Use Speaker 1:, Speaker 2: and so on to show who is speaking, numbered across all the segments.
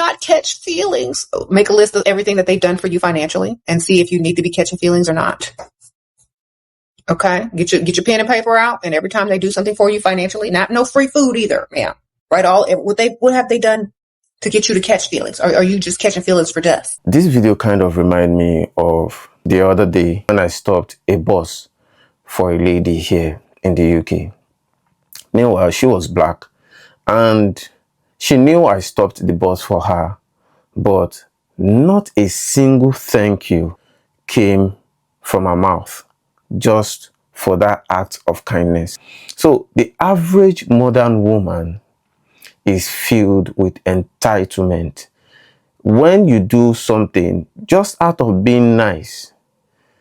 Speaker 1: not catch feelings, make a list of everything that they've done for you financially and see if you need to be catching feelings or not. Okay, get your pen and paper out, and every time they do something for you financially, no free food either, ma'am. Right? What have they done to get you to catch feelings? Or are you just catching feelings for dust?
Speaker 2: This video kind of reminded me of the other day when I stopped a bus for a lady here in the UK. Meanwhile, she was black and she knew I stopped the bus for her, but not a single thank you came from her mouth just for that act of kindness. So the average modern woman is filled with entitlement. When you do something just out of being nice.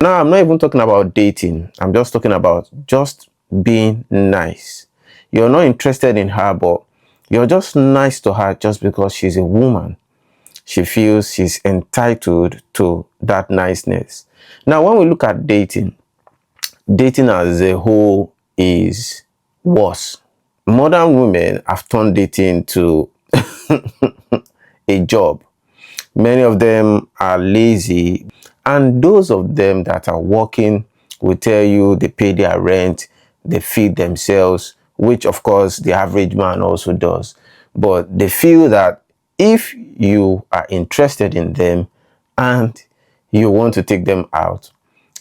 Speaker 2: Now, I'm not even talking about dating. I'm just talking about just being nice. You're not interested in her, but you're just nice to her just because she's a woman. She feels she's entitled to that niceness. Now, when we look at dating as a whole is worse. Modern women have turned dating to a job. Many of them are lazy, and those of them that are working will tell you they pay their rent, they feed themselves, which of course the average man also does. But they feel that if you are interested in them and you want to take them out,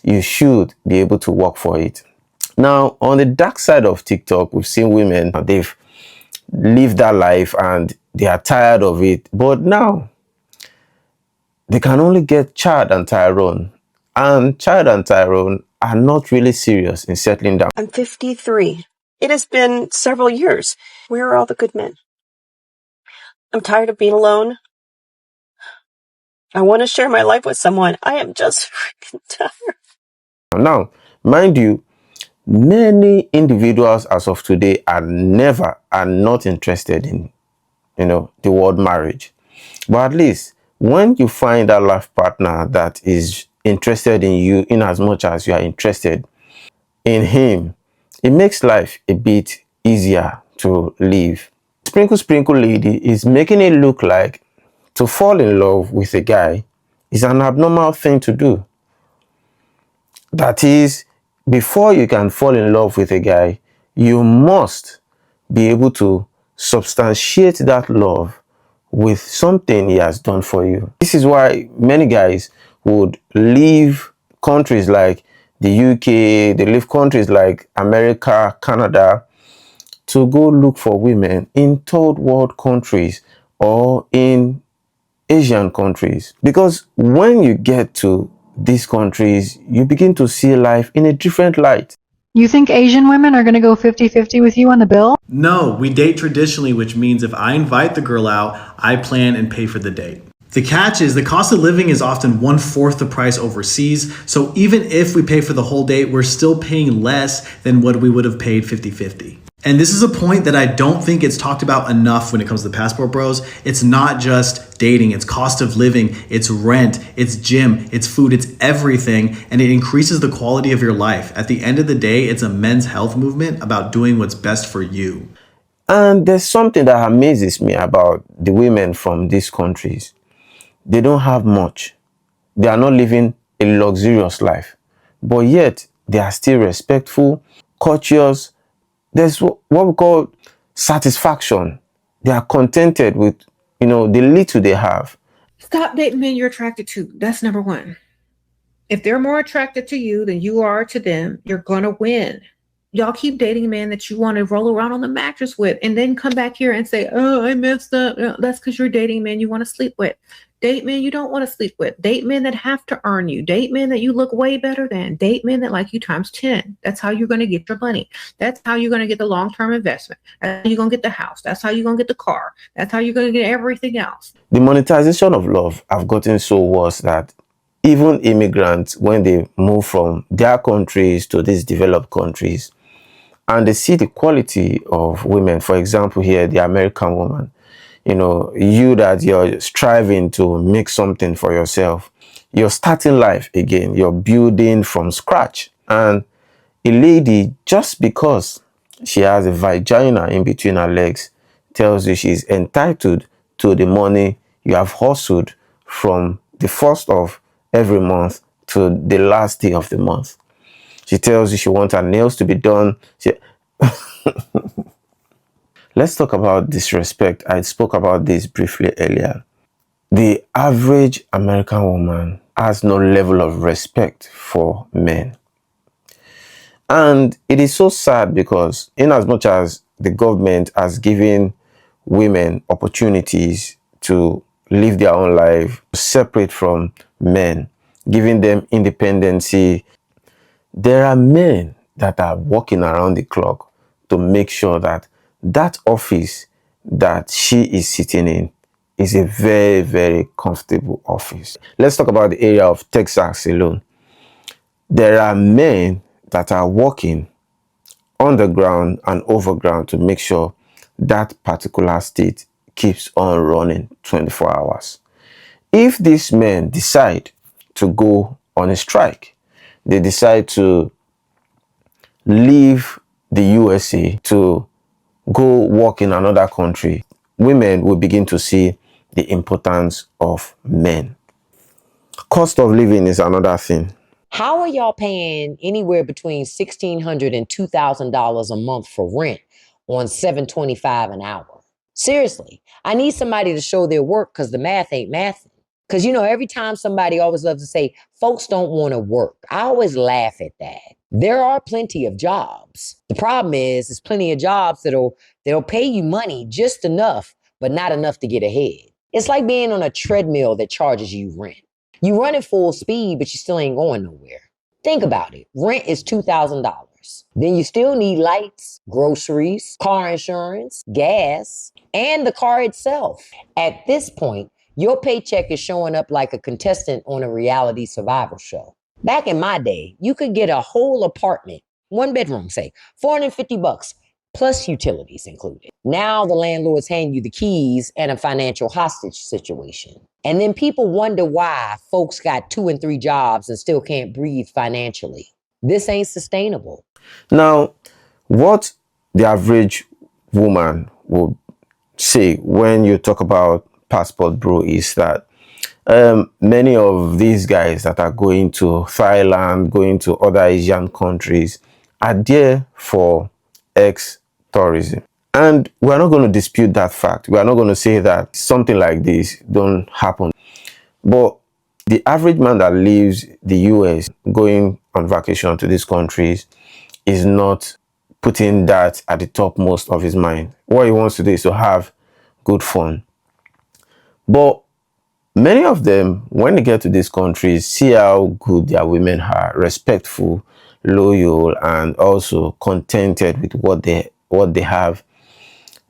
Speaker 2: you should be able to work for it. Now, on the dark side of TikTok, we've seen women, they've lived that life and they are tired of it. But now, they can only get Chad and Tyrone. And Chad and Tyrone are not really serious in settling down.
Speaker 3: I'm 53. It has been several years. Where are all the good men? I'm tired of being alone. I want to share my life with someone. I am just freaking tired.
Speaker 2: Now, mind you, many individuals as of today are not interested in, the word marriage. But at least when you find a life partner that is interested in you in as much as you are interested in him, it makes life a bit easier to live. Sprinkle lady is making it look like to fall in love with a guy is an abnormal thing to do. That is, before you can fall in love with a guy, you must be able to substantiate that love with something he has done for you. This is why many guys would leave countries like the UK, they leave countries like America, Canada, to go look for women in third world countries or in Asian countries. Because when you get to these countries, you begin to see life in a different light.
Speaker 4: You think Asian women are going to go 50-50 with you on the bill?
Speaker 5: No, we date traditionally, which means if I invite the girl out, I plan and pay for the date. The catch is the cost of living is often 1/4 the price overseas, so even if we pay for the whole date, we're still paying less than what we would have paid 50-50. And this is a point that I don't think it's talked about enough when it comes to Passport Bros. It's not just dating, it's cost of living, it's rent, it's gym, it's food, it's everything, and it increases the quality of your life. At the end of the day, it's a men's health movement about doing what's best for you.
Speaker 2: And there's something that amazes me about the women from these countries. They don't have much. They are not living a luxurious life, but yet they are still respectful, courteous. There's what we call satisfaction. They are contented with, the little they have.
Speaker 1: Stop dating men you're attracted to. That's number one. If they're more attracted to you than you are to them, you're going to win. Y'all keep dating men that you want to roll around on the mattress with and then come back here and say, oh, I messed up. No, that's because you're dating men you want to sleep with. Date men you don't want to sleep with. Date men that have to earn you. Date men that you look way better than. Date men that like you times 10. That's how you're going to get your money. That's how you're going to get the long-term investment. That's how you're going to get the house. That's how you're going to get the car. That's how you're going to get everything else.
Speaker 2: The monetization of love have gotten so worse that even immigrants, when they move from their countries to these developed countries, and they see the quality of women, for example here, the American woman, you that you're striving to make something for yourself, you're starting life again, you're building from scratch. And a lady, just because she has a vagina in between her legs, tells you she's entitled to the money you have hustled from the first of every month to the last day of the month. She tells you she wants her nails to be done. Let's talk about disrespect. I spoke about this briefly earlier. The average American woman has no level of respect for men. And it is so sad because in as much as the government has given women opportunities to live their own life separate from men, giving them independency, there are men that are walking around the clock to make sure that that office that she is sitting in is a very, very comfortable office. Let's talk about the area of Texas alone. There are men that are working on the ground and overground to make sure that particular state keeps on running 24 hours. If these men decide to go on a strike, they decide to leave the USA to go work in another country, women will begin to see the importance of men. Cost of living is another thing.
Speaker 6: How are y'all paying anywhere between $1,600 and $2,000 a month for rent on $7.25 an hour? Seriously, I need somebody to show their work because the math ain't mathing. Because, every time somebody always loves to say, folks don't want to work. I always laugh at that. There are plenty of jobs. The problem is, there's plenty of jobs that'll pay you money just enough, but not enough to get ahead. It's like being on a treadmill that charges you rent. You run at full speed, but you still ain't going nowhere. Think about it. Rent is $2,000. Then you still need lights, groceries, car insurance, gas, and the car itself. At this point, your paycheck is showing up like a contestant on a reality survival show. Back in my day, you could get a whole apartment, one bedroom, say, $450, plus utilities included. Now the landlords hand you the keys and a financial hostage situation. And then people wonder why folks got 2 and 3 jobs and still can't breathe financially. This ain't sustainable.
Speaker 2: Now, what the average woman would say when you talk about passport bro is that many of these guys that are going to Thailand, going to other Asian countries are there for ex-tourism. And we're not going to dispute that fact. We are not going to say that something like this don't happen. But the average man that leaves the US going on vacation to these countries is not putting that at the topmost of his mind. What he wants to do is to have good fun. But many of them, when they get to these countries, see how good their women are, respectful, loyal, and also contented with what they have.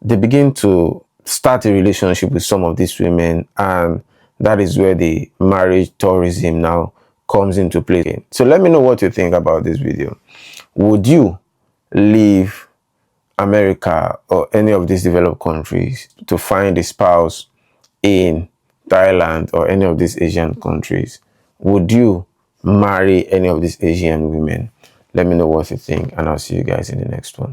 Speaker 2: They begin to start a relationship with some of these women, and that is where the marriage tourism now comes into play. So let me know what you think about this video. Would you leave America or any of these developed countries to find a spouse in Thailand or any of these Asian countries? Would you marry any of these Asian women? Let me know what you think, and I'll see you guys in the next one.